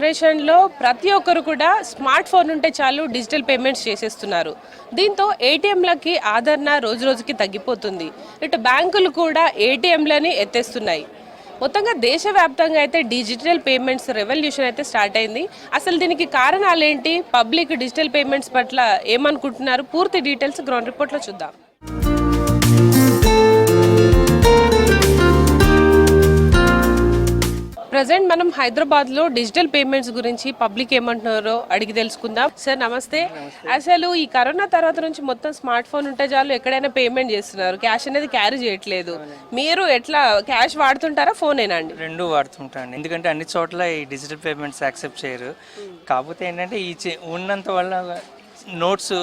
జనరేషన్లో ప్రతి ఒక్కరు కూడా స్మార్ట్ ఫోన్ ఉంటే చాలు డిజిటల్ పేమెంట్స్ చేసేస్తున్నారు. దీంతో ఏటీఎంలకి ఆదరణ రోజు రోజుకి తగ్గిపోతుంది. ఇటు బ్యాంకులు కూడా ఏటీఎంలని ఎత్తేస్తున్నాయి. మొత్తంగా దేశవ్యాప్తంగా అయితే డిజిటల్ పేమెంట్స్ రెవల్యూషన్ అయితే స్టార్ట్ అయింది. అసలు దీనికి కారణాలు ఏంటి, పబ్లిక్ డిజిటల్ పేమెంట్స్ పట్ల ఏమనుకుంటున్నారు, పూర్తి డీటెయిల్స్ గ్రౌండ్ రిపోర్ట్లో చూద్దాం. ప్రజెంట్ మనం హైదరాబాద్లో డిజిటల్ పేమెంట్స్ గురించి పబ్లిక్ ఏమంటున్నారో అడిగి తెలుసుకుందాం. సార్ నమస్తే. అసలు ఈ కరోనా తర్వాత నుంచి మొత్తం స్మార్ట్ ఫోన్ ఉంటే చాలు ఎక్కడైనా పేమెంట్ చేస్తున్నారు, క్యాష్ అనేది క్యారీ చేయట్లేదు. మీరు ఎట్లా క్యాష్ వాడుతుంటారా, ఫోనేనా అండి? రెండు వాడుతుంటాను, ఎందుకంటే అన్ని చోట్ల ఈ డిజిటల్ పేమెంట్స్ యాక్సెప్ట్ చేయరు. కాకపోతే ఏంటంటే ఉన్నంత వల్ల నోట్స్,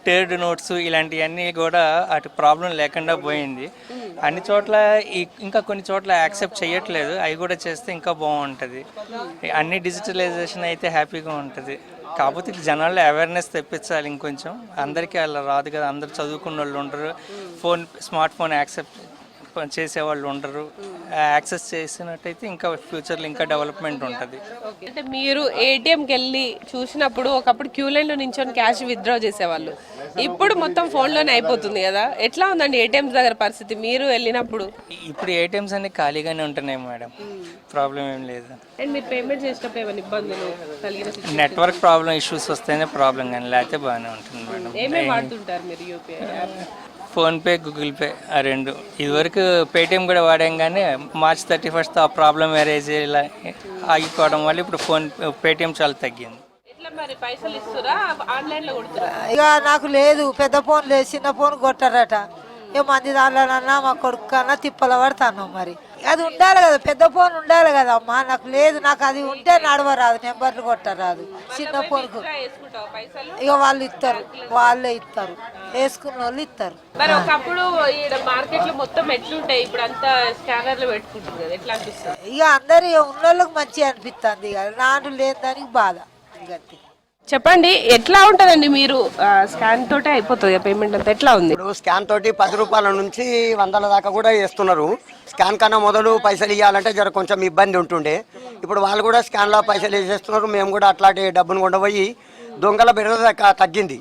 టేర్డ్ నోట్స్ ఇలాంటివన్నీ కూడా అటు ప్రాబ్లం లేకుండా పోయింది. అన్ని చోట్ల ఇంకా కొన్ని చోట్ల యాక్సెప్ట్ చేయట్లేదు, అవి కూడా చేస్తే ఇంకా బాగుంటుంది. అన్ని డిజిటలైజేషన్ అయితే హ్యాపీగా ఉంటుంది. కాకపోతే జనాల్లో అవేర్నెస్ తెప్పించాలి ఇంకొంచెం. అందరికీ అలా రాదు కదా, అందరు చదువుకున్న వాళ్ళు ఉండరు, స్మార్ట్ ఫోన్ యాక్సెప్ట్ చేసేవాళ్ళు ఉండరు. యాక్సెస్ చేసినట్టయితే ఇంకా ఫ్యూచర్లో ఇంకా డెవలప్మెంట్ ఉంటుంది. అంటే మీరు ఏటీఎంకి వెళ్ళి చూసినప్పుడు ఒకప్పుడు క్యూ లైన్లో నించొని క్యాష్ విత్డ్రా చేసేవాళ్ళు, ఇప్పుడు మొత్తం ఫోన్లోనే అయిపోతుంది కదా. ఎట్లా ఉందండి ఏటీఎంస్ దగ్గర పరిస్థితి మీరు వెళ్ళినప్పుడు? ఇప్పుడు ఏటీఎంస్ అన్ని ఖాళీగానే ఉంటున్నాయి మేడం, ప్రాబ్లం ఏం లేదు. అండ్ మీరు పేమెంట్ చేసేటప్పుడు ఏమైనా ఇబ్బందులు కలిగిన? నెట్వర్క్ ప్రాబ్లం ఇష్యూస్ వస్తేనే ప్రాబ్లం, కానీ లేకపోతే బాగానే ఉంటుంది మేడం. ఏమేమి వాడుతుంటారు మీరు UPI app? PhonePe, Google pay, ఆ రెండు. ఇదివరకు పేటిఎం కూడా వాడాం, కానీ మార్చ్ 31 ఆ ప్రాబ్లం ఎరేజ్ ఇలా ఆగిపోవడం వల్ల ఇప్పుడు పేటిఎం చాలా తగ్గింది. ఇక నాకు లేదు, పెద్ద ఫోన్ లేదు, చిన్న ఫోన్ కొట్టారట. ఏ మంది దాంట్లోనన్నా మా కొడుకు కన్నా తిప్పల పడతాను. మరి అది ఉండాలి కదా, పెద్ద ఫోన్ ఉండాలి కదా అమ్మా. నాకు లేదు, నాకు అది ఉంటే నడవరాదు, నెంబర్లు కొట్టరాదు చిన్న ఫోన్కు. ఇక వాళ్ళు ఇస్తారు, వాళ్ళే ఇస్తారు, వేసుకున్న వాళ్ళు ఇస్తారు. మరి ఒకప్పుడు మార్కెట్ లో మొత్తం ఎట్లుంటాయి, ఇప్పుడు అంతా స్కానర్లు పెట్టుకుంటుంది కదా, ఎట్లా అనిపిస్తుంది? ఇక అందరు ఉన్న వాళ్ళకి మంచిగా అనిపిస్తుంది, ఇక నాటు లేని దానికి బాధ. ఇక చెప్పండి, ఎట్లా ఉంటుందండి? మీరు స్కాన్ తోటే అయిపోతుంది పేమెంట్ అంతా, ఎట్లా ఉంది? ఇప్పుడు స్కాన్ తోటి 10 రూపాయల నుంచి 100 దాకా కూడా వేస్తున్నారు. స్కాన్ కన్నా మొదలు పైసలు ఇవ్వాలంటే జర కొంచెం ఇబ్బంది ఉంటుండే. ఇప్పుడు వాళ్ళు కూడా స్కాన్లో పైసలు వేసేస్తున్నారు. మేము కూడా అట్లాంటి డబ్బును కొండపోయి దొంగల బెడద తగ్గింది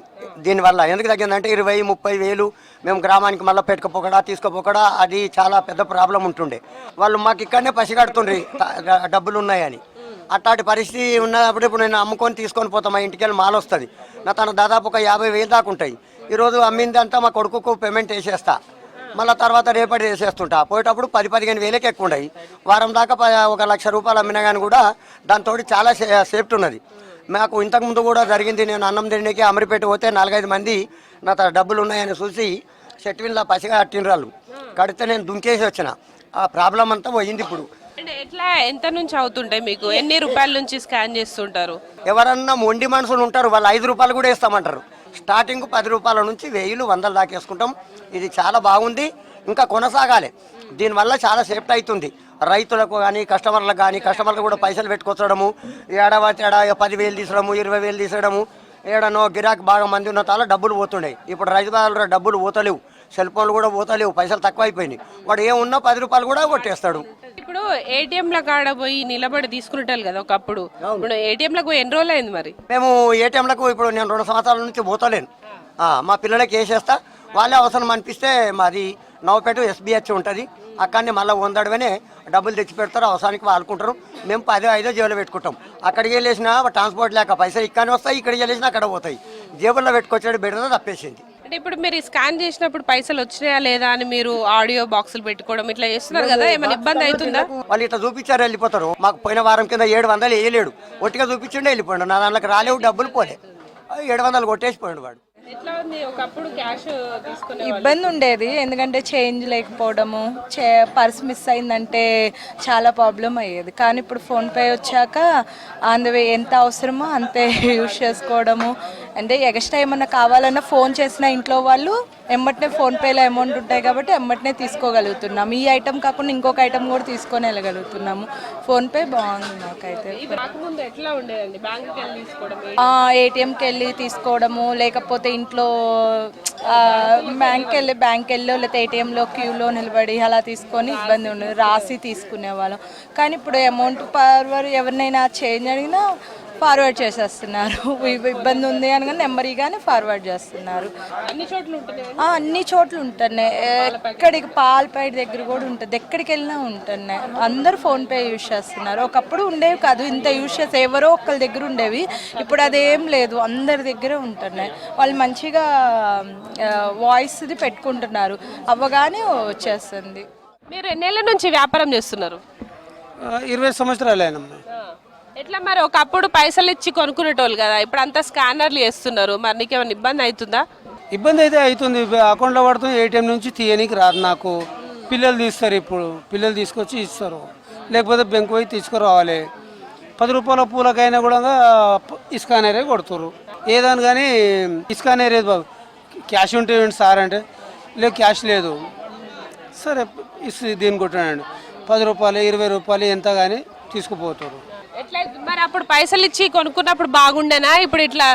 దీనివల్ల. ఎందుకు తగ్గిందంటే 20-30 వేలు మేము గ్రామానికి మళ్ళీ పెట్టుకపోకడా తీసుకోపోకడా అది చాలా పెద్ద ప్రాబ్లం ఉంటుండే. వాళ్ళు మాకు ఇక్కడనే పసిగడుతుండ్రి డబ్బులు ఉన్నాయని. అట్లాంటి పరిస్థితి ఉన్నప్పుడు ఇప్పుడు నేను అమ్ముకొని తీసుకొని పోతాం, మా ఇంటికి వెళ్ళి మాల్ వస్తుంది. నా తన దాదాపు ఒక 50 వేలు దాకా ఉంటాయి. ఈరోజు అమ్మింది అంతా మా కొడుకుకు పేమెంట్ వేసేస్తా, మళ్ళీ తర్వాత రేపటి వేసేస్తుంటా. పోయేటప్పుడు 10-15 వేలకి ఎక్కువ ఉన్నాయి. వారం దాకా 1 లక్ష రూపాయలు అమ్మినా కానీ కూడా దాంతో చాలా సేఫ్టీ ఉన్నది. మాకు ఇంతకుముందు కూడా జరిగింది. నేను అన్నం తిండికి అమరిపేట పోతే 4-5 మంది నా డబ్బులు ఉన్నాయని చూసి చెట్టువిన్లా పసిగా కట్టినరాళ్ళు కడితే నేను దుంకేసి వచ్చిన. ఆ ప్రాబ్లం అంతా పోయింది. ఇప్పుడు ఎట్లా, ఎంత నుంచి అవుతుంటాయి మీకు? ఎన్ని రూపాయల నుంచి స్కాన్ చేస్తుంటారు? ఎవరన్నా మొండి మనుషులు ఉంటారు, వాళ్ళు 5 రూపాయలు కూడా వేస్తామంటారు. స్టార్టింగ్ 10 రూపాయల నుంచి 1000-100 దాకా వేసుకుంటాం. ఇది చాలా బాగుంది, ఇంకా కొనసాగాలి. దీనివల్ల చాలా సేఫ్టీ అవుతుంది రైతులకు కానీ కస్టమర్లకు కానీ. కస్టమర్లు కూడా పైసలు పెట్టుకొచ్చడము, ఏడాది 10 వేలు తీసడము, 20 వేలు తీసడము. ఏడనో గిరాకీ బాగా మంది ఉన్న తాల డబ్బులు పోతుండే. ఇప్పుడు రైతు బాధలు డబ్బులు పోతలేవు, సెల్ ఫోన్లు కూడా పోతలేవు, పైసలు తక్కువ అయిపోయినాయి. వాడు ఏమున్నా 10 రూపాయలు కూడా కొట్టేస్తాడు. ఇప్పుడు ఏటీఎంల కాడ పోయి నిలబడి తీసుకుంటారు కదా ఒకప్పుడు, ఇప్పుడు ఏటీఎంలకు ఎన్ని రోజులు అయింది మరి? మేము ఏటీఎంలకు ఇప్పుడు నేను 2 సంవత్సరాల నుంచి పోతలేను. మా పిల్లలకి వేసేస్తా, వాళ్ళే అవసరం అనిపిస్తే మాది నవపేట SBH ఉంటుంది, అక్కడనే మళ్ళీ వందడమనే డబ్బులు తెచ్చి పెడతారు, అవసరానికి వాడుకుంటారు. మేము 10-5 జేబులో పెట్టుకుంటాం. అక్కడికి వెళ్ళేసినా ట్రాన్స్పోర్ట్ లేక పైసలు ఇక్కడనే వస్తాయి, ఇక్కడికి వెళ్ళేసినా అక్కడ పోతాయి. జేబుల్లో పెట్టుకొచ్చాడు బెటర్ తప్పేసింది. అంటే ఇప్పుడు మీరు స్కాన్ చేసినప్పుడు పైసలు వచ్చినాయా లేదా అని మీరు ఆడియో బాక్సులు పెట్టుకోవడం ఇట్లా చేస్తున్నారు కదా, ఏమైనా ఇబ్బంది అవుతుందా? వాళ్ళు ఇట్లా చూపించారు వెళ్ళిపోతారు. మాకు పోయిన వారం కింద 700 వేయలేడు, ఒట్టిగా చూపించిండే వెళ్ళిపోయాడు. నా దాంట్లోకి రాలేవు, డబ్బులు పోలే, 700 కొట్టేసిపోయాడు వాడు. ఇబ్బంది ఉండేది, ఎందుకంటే చేంజ్ లేకపోవడము, పర్స్ మిస్ అయిందంటే చాలా ప్రాబ్లం అయ్యేది. కానీ ఇప్పుడు ఫోన్పే వచ్చాక అందువే ఎంత అవసరమో అంతే యూజ్ చేసుకోవడము. అంటే ఎక్స్ట్రా ఏమన్నా కావాలన్నా ఫోన్ చేసిన ఇంట్లో వాళ్ళు ఎమ్మటనే ఫోన్పేలో అమౌంట్ ఉంటాయి కాబట్టి ఎమ్మటనే తీసుకోగలుగుతున్నాము. ఈ ఐటమ్ కాకుండా ఇంకొక ఐటమ్ కూడా తీసుకొని వెళ్ళగలుగుతున్నాము. ఫోన్పే బాగుంది నాకైతే. ఏటీఎంకి వెళ్ళి తీసుకోవడము, లేకపోతే ఇంట్లో బ్యాంక్ వెళ్ళో లేకపోతే ఏటీఎంలో క్యూలో నిలబడి అలా తీసుకొని ఇబ్బంది ఉండదు, రాసి తీసుకునేవాళ్ళం. కానీ ఇప్పుడు అమౌంట్ ఎవరినైనా చేంజ్ అడిగినా ఫార్వర్డ్ చేసేస్తున్నారు. ఇబ్బంది ఉంది అనగా నెంబరీగానే ఫార్వర్డ్ చేస్తున్నారు. అన్ని చోట్ల ఉంటున్నాయి. ఎక్కడికి పాల్పేట దగ్గర కూడా ఉంటుంది, ఎక్కడికి వెళ్ళినా ఉంటున్నాయి. అందరూ ఫోన్పే యూజ్ చేస్తున్నారు. ఒకప్పుడు ఉండేవి కాదు ఇంత యూజ్ చేస్తే, ఎవరో ఒకళ్ళ దగ్గర ఉండేవి. ఇప్పుడు అదేం లేదు, అందరి దగ్గర ఉంటున్నాయి. వాళ్ళు మంచిగా వాయిస్ది పెట్టుకుంటున్నారు, అవ్వగానే వచ్చేస్తుంది. మీరు ఎన్నేళ్ళ నుంచి వ్యాపారం చేస్తున్నారు? 20 సంవత్సరాలేనమ్మా. ఎట్లా మరి ఒకప్పుడు పైసలు ఇచ్చి కొనుక్కునేటోళ్ళు కదా, ఇప్పుడు అంతా స్కానర్లు చేస్తున్నారు, మరి నీకేమైనా ఇబ్బంది అవుతుందా? ఇబ్బంది అయితే అవుతుంది. అకౌంట్లో పడుతుంది, ఏటీఎం నుంచి తీయనికి రాదు నాకు. పిల్లలు తీస్తారు, ఇప్పుడు పిల్లలు తీసుకొచ్చి ఇస్తారు, లేకపోతే బ్యాంకు పోయి తీసుకురావాలి. 10 రూపాయల పూలకైనా కూడా స్కానరే కొడుతురు. ఏదాని కానీ స్కానర్ ఏది బాబు, క్యాష్ ఉంటే ఏంటి సార్ అంటే, లేదు క్యాష్ లేదు. సరే దీన్ని కొట్టానండి, 10 రూపాయలు 20 రూపాయలు ఎంత కానీ తీసుకుపోతారు. ఎట్లా మరి అప్పుడు పైసలు ఇచ్చి కొనుక్కున్నప్పుడు బాగుండేనా? ఇప్పుడు ఇట్లా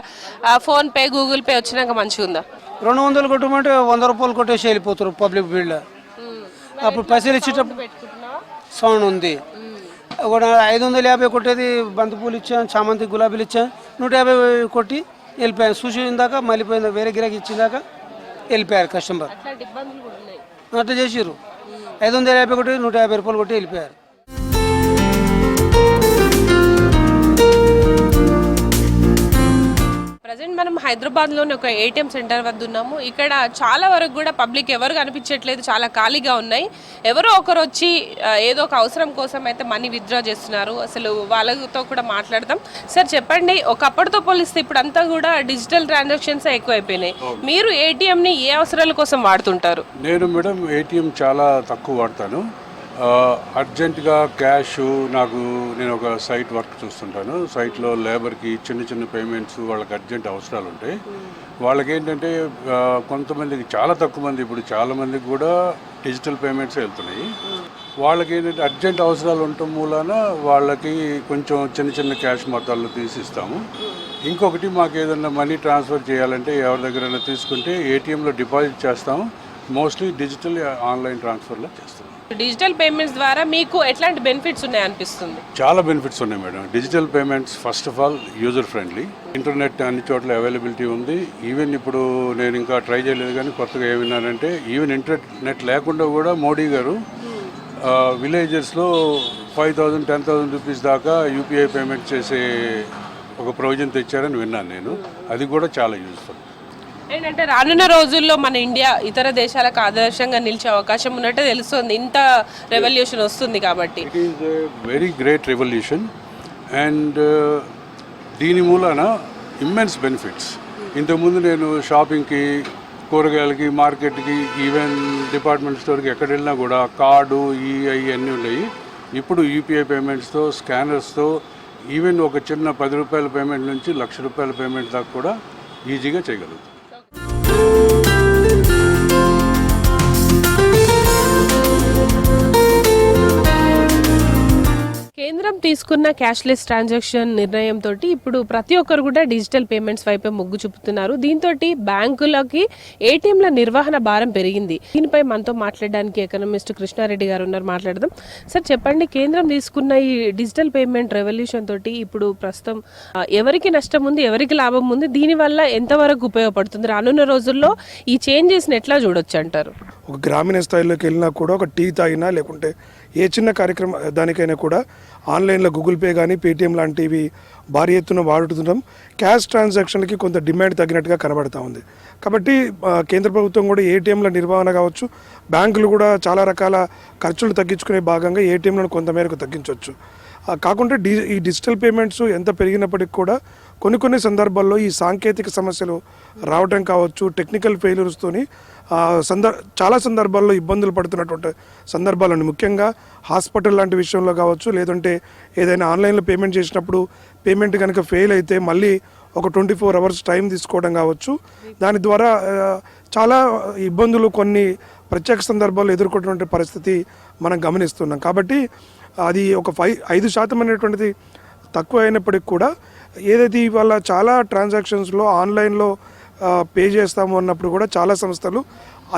ఫోన్ పే గూగుల్ పే వచ్చినాక మంచిగా ఉందా? 200 కొట్టమంటే 100 రూపాయలు కొట్టేసి వెళ్ళిపోతారు పబ్లిక్ బిల్డ్. అప్పుడు పైసలు ఇచ్చేటప్పుడు సౌండ్ ఉంది. ఒక 550 కొట్టేది, బంతిపూలు ఇచ్చాను, చామంతి గులాబీలు ఇచ్చాను, 150 కొట్టి వెళ్ళిపోయాను. చూసి ఇందాక మళ్ళీ పోయింది, వేరే గిరాకీ ఇచ్చిందాక వెళ్ళిపోయారు కస్టమర్. అట్లా చేసిర్రు. 550 కొట్టి 150 రూపాయలు కొట్టి వెళ్ళిపోయారు. ప్రజెంట్ మనం హైదరాబాద్లోని ఒక ఏటీఎం సెంటర్ వద్ద ఉన్నాము. ఇక్కడ చాలా వరకు కూడా పబ్లిక్ ఎవరు కనిపించట్లేదు, చాలా ఖాళీగా ఉన్నాయి. ఎవరో ఒకరు వచ్చి ఏదో ఒక అవసరం కోసం అయితే మనీ విత్డ్రా చేస్తున్నారు. అసలు వాళ్ళతో కూడా మాట్లాడదాం. సార్ చెప్పండి, ఒకప్పటితో పోలిస్తే ఇప్పుడు అంతా కూడా డిజిటల్ ట్రాన్సాక్షన్స్ ఎక్కువైపోయినాయి. మీరు ఏటీఎంని ఏ అవసరాల కోసం వాడుతుంటారు? నేను మేడం ఏటీఎం చాలా తక్కువ వాడతాను. అర్జెంటుగా క్యాష్ నేను ఒక సైట్ వర్క్ చూస్తుంటాను. సైట్లో లేబర్కి చిన్న చిన్న పేమెంట్స్ వాళ్ళకి అర్జెంట్ అవసరాలు ఉంటాయి. వాళ్ళకి ఏంటంటే కొంతమందికి, చాలా తక్కువ మంది, ఇప్పుడు చాలా మందికి కూడా డిజిటల్ పేమెంట్స్ వెళ్తున్నాయి. వాళ్ళకి ఏంటంటే అర్జెంట్ అవసరాలు ఉండటం మూలాన వాళ్ళకి కొంచెం చిన్న చిన్న క్యాష్ మొత్తాల్లో తీసిస్తాము. ఇంకొకటి, మాకు ఏదైనా మనీ ట్రాన్స్ఫర్ చేయాలంటే ఎవరి దగ్గరైనా తీసుకుంటే ఏటీఎంలో డిపాజిట్ చేస్తాము. మోస్ట్లీ డిజిటల్ ఆన్లైన్ ట్రాన్స్ఫర్లో చేస్తాం. డిజిటల్ పేమెంట్స్ ద్వారా మీకు ఎట్లాంటి బెనిఫిట్స్ ఉన్నాయి అనిపిస్తుంది? చాలా బెనిఫిట్స్ ఉన్నాయి madam. Digital payments first of all user friendly, internet అన్ని చోట్ల అవైలబిలిటీ ఉంది. ఈవెన్ ఇప్పుడు నేను ఇంకా ట్రై చేయలేదు కానీ కొత్తగా ఏమిన్నానంటే, ఈవెన్ ఇంటర్నెట్ లేకుండా కూడా మోడీ గారు విలేజెస్లో 5,000 10,000 రూపీస్ దాకా యూపీఐ పేమెంట్ చేసే ఒక ప్రొవిజన్ తెచ్చారని విన్నాను నేను. అది కూడా చాలా యూజ్ఫుల్. ఏంటంటే రానున్న రోజుల్లో మన ఇండియా ఇతర దేశాలకు ఆదర్శంగా నిలిచే అవకాశం ఉన్నట్టు తెలుస్తుంది, ఇంత రెవల్యూషన్ వస్తుంది కాబట్టి. It is a very great revolution and దీని మూలాన ఇమ్మెన్స్ బెనిఫిట్స్. ఇంతకుముందు నేను షాపింగ్కి, కూరగాయలకి, మార్కెట్కి, ఈవెన్ డిపార్ట్మెంట్ స్టోర్కి ఎక్కడ వెళ్ళినా కూడా కార్డు అన్నీ ఉన్నాయి. ఇప్పుడు యూపీఐ పేమెంట్స్తో, స్కానర్స్తో ఈవెన్ ఒక చిన్న 10 రూపాయల పేమెంట్ నుంచి 1,00,000 రూపాయల పేమెంట్ దాకా కూడా ఈజీగా చేయగలుగుతాం. కేంద్రం తీసుకున్న క్యాష్లెస్ ట్రాన్సాక్షన్ నిర్ణయంతో ఇప్పుడు ప్రతి ఒక్కరు కూడా డిజిటల్ పేమెంట్స్ వైపే మొగ్గు చూపుతున్నారు. దీంతో బ్యాంకులకి ఏటీఎంల నిర్వహణ భారం పెరిగింది. దీనిపై మనతో మాట్లాడడానికి ఎకనామిస్ట్ కృష్ణారెడ్డి గారు ఉన్నారు, మాట్లాడదాం. సార్ చెప్పండి, కేంద్రం తీసుకున్న ఈ డిజిటల్ పేమెంట్ రెవల్యూషన్ తోటి ఇప్పుడు ప్రస్తుతం ఎవరికి నష్టం ఉంది, ఎవరికి లాభం ఉంది, దీనివల్ల ఎంతవరకు ఉపయోగపడుతుంది? రానున్న రోజుల్లో ఈ చేంజెస్ని ఎట్లా చూడొచ్చు అంటారు? ఒక గ్రామీణ స్థాయిలోకి వెళ్ళినా కూడా, ఒక టీ తాగినా లేకుంటే ఏ చిన్న కార్యక్రమం దానికైనా కూడా ఆన్లైన్లో గూగుల్ పే కానీ పేటిఎం లాంటివి భారీ ఎత్తున వాడుతున్నాం. క్యాష్ ట్రాన్సాక్షన్లకి కొంత డిమాండ్ తగ్గినట్టుగా కనబడతా ఉంది. కాబట్టి కేంద్ర ప్రభుత్వం కూడా ఏటీఎంల నిర్వహణ కావచ్చు, బ్యాంకులు కూడా చాలా రకాల ఖర్చులు తగ్గించుకునే భాగంగా ఏటీఎంలను కొంతమేరకు తగ్గించవచ్చు. కాకుండా ఈ డిజిటల్ పేమెంట్స్ ఎంత పెరిగినప్పటికీ కూడా కొన్ని సందర్భాల్లో ఈ సాంకేతిక సమస్యలు రావడం కావచ్చు, టెక్నికల్ ఫెయిల్యూర్స్తోని చాలా సందర్భాల్లో ఇబ్బందులు పడుతున్నటువంటి సందర్భాలను, ముఖ్యంగా హాస్పిటల్ లాంటి విషయంలో కావచ్చు, లేదంటే ఏదైనా ఆన్లైన్లో పేమెంట్ చేసినప్పుడు పేమెంట్ కనుక ఫెయిల్ అయితే మళ్ళీ ఒక 24 hours టైం తీసుకోవడం కావచ్చు. దాని ద్వారా చాలా ఇబ్బందులు కొన్ని ప్రత్యేక సందర్భాల్లో ఎదుర్కొంటున్న పరిస్థితి మనం గమనిస్తున్నాం. కాబట్టి అది ఒక 5% అనేటువంటిది తక్కువ అయినప్పటికీ కూడా ఏదైతే ఇవాళ చాలా ట్రాన్సాక్షన్స్లో ఆన్లైన్లో పే చేస్తాము అన్నప్పుడు కూడా చాలా సంస్థలు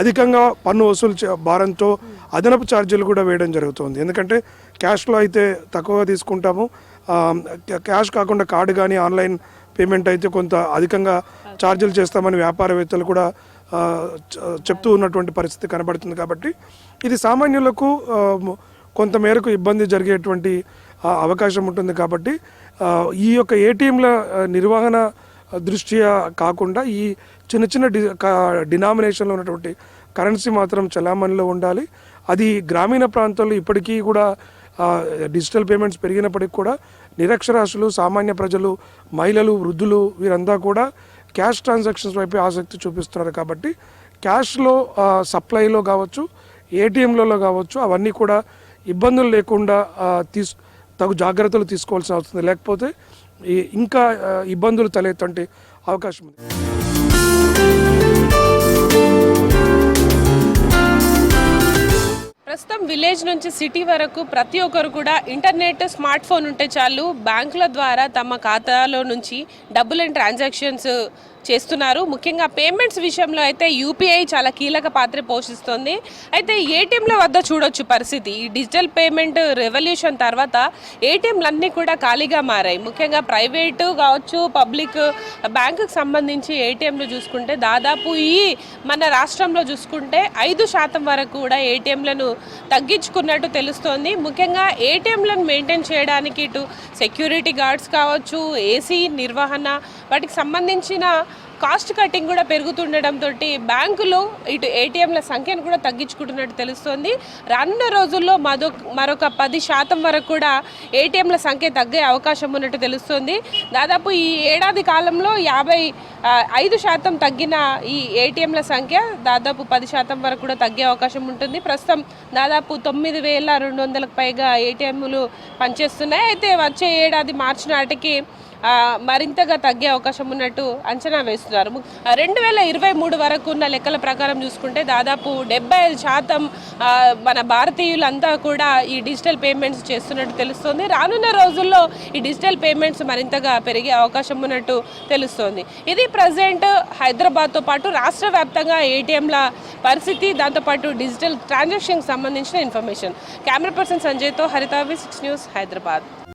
అధికంగా పన్ను వసూలు భారంతో అదనపు ఛార్జీలు కూడా వేయడం జరుగుతుంది. ఎందుకంటే క్యాష్లో అయితే తక్కువగా తీసుకుంటాము, క్యాష్ కాకుండా కార్డు కానీ ఆన్లైన్ పేమెంట్ అయితే కొంత అధికంగా ఛార్జీలు చేస్తామని వ్యాపారవేత్తలు కూడా చెప్తూ ఉన్నటువంటి పరిస్థితి కనబడుతుంది. కాబట్టి ఇది సామాన్యులకు కొంతమేరకు ఇబ్బంది జరిగేటువంటి అవకాశం ఉంటుంది. కాబట్టి ఈ యొక్క ఏటీఎంల నిర్వహణ దృష్ట్యా కాకుండా ఈ చిన్న చిన్న డినామినేషన్లో ఉన్నటువంటి కరెన్సీ మాత్రం చలామణిలో ఉండాలి. అది గ్రామీణ ప్రాంతాల్లో ఇప్పటికీ కూడా డిజిటల్ పేమెంట్స్ పెరిగినప్పటికీ కూడా నిరక్షరాస్యులు, సామాన్య ప్రజలు, మహిళలు, వృద్ధులు వీరంతా కూడా క్యాష్ ట్రాన్సాక్షన్స్ వైపు ఆసక్తి చూపిస్తున్నారు. కాబట్టి క్యాష్లో సప్లైలో కావచ్చు, ఏటీఎంలలో కావచ్చు, అవన్నీ కూడా ఇబ్బందులు లేకుండా తగు జాగ్రత్తలు తీసుకోవాల్సిన అవసరం, లేకపోతే ఇంకా ఇబ్బందులు తలెత్తే అవకాశం ఉంది. ప్రస్తుతం విలేజ్ నుంచి సిటీ వరకు ప్రతి ఒక్కరు కూడా ఇంటర్నెట్, స్మార్ట్ ఫోన్ ఉంటే చాలు బ్యాంకుల ద్వారా తమ ఖాతాలో నుంచి డబ్బులను ట్రాన్సాక్షన్స్ చేస్తున్నారు. ముఖ్యంగా పేమెంట్స్ విషయంలో అయితే యూపీఐ చాలా కీలక పాత్ర పోషిస్తుంది. అయితే ఏటీఎంల వద్ద చూడొచ్చు పరిస్థితి. ఈ డిజిటల్ పేమెంట్ రెవల్యూషన్ తర్వాత ఏటీఎంలన్నీ కూడా ఖాళీగా మారాయి. ముఖ్యంగా ప్రైవేటు కావచ్చు, పబ్లిక్ బ్యాంకుకు సంబంధించి ఏటీఎంలు చూసుకుంటే దాదాపు మన రాష్ట్రంలో చూసుకుంటే 5% వరకు కూడా ఏటీఎంలను తగ్గించుకున్నట్టు తెలుస్తోంది. ముఖ్యంగా ఏటీఎంలను మెయింటైన్ చేయడానికి ఇటు సెక్యూరిటీ గార్డ్స్ కావచ్చు, ఏసీ నిర్వహణ, వాటికి సంబంధించిన కాస్ట్ కటింగ్ కూడా పెరుగుతుండడంతో బ్యాంకులు ఇటు ఏటీఎంల సంఖ్యను కూడా తగ్గించుకుంటున్నట్టు తెలుస్తోంది. రానున్న రోజుల్లో మరొక 10% వరకు కూడా ఏటీఎంల సంఖ్య తగ్గే అవకాశం ఉన్నట్టు తెలుస్తోంది. దాదాపు ఈ ఏడాది కాలంలో 55% తగ్గిన ఈ ఏటీఎంల సంఖ్య దాదాపు 10% వరకు కూడా తగ్గే అవకాశం ఉంటుంది. ప్రస్తుతం దాదాపు 9,200కు పైగా ఏటీఎంలు పనిచేస్తున్నాయి. అయితే వచ్చే ఏడాది మార్చి నాటికి మరింతగా తగ్గే అవకాశం ఉన్నట్టు అంచనా వేస్తున్నారు. 2023 వరకు ఉన్న లెక్కల ప్రకారం చూసుకుంటే దాదాపు 75% మన భారతీయులంతా కూడా ఈ డిజిటల్ పేమెంట్స్ చేస్తున్నట్టు తెలుస్తోంది. రానున్న రోజుల్లో ఈ డిజిటల్ పేమెంట్స్ మరింతగా పెరిగే అవకాశం ఉన్నట్టు తెలుస్తోంది. ఇది ప్రజెంట్ హైదరాబాద్తో పాటు రాష్ట్ర వ్యాప్తంగా ఏటీఎంల పరిస్థితి, దాంతోపాటు డిజిటల్ ట్రాన్సాక్షన్కి సంబంధించిన ఇన్ఫర్మేషన్. కెమెరా పర్సన్ సంజయ్తో హరిత, 6 న్యూస్, హైదరాబాద్.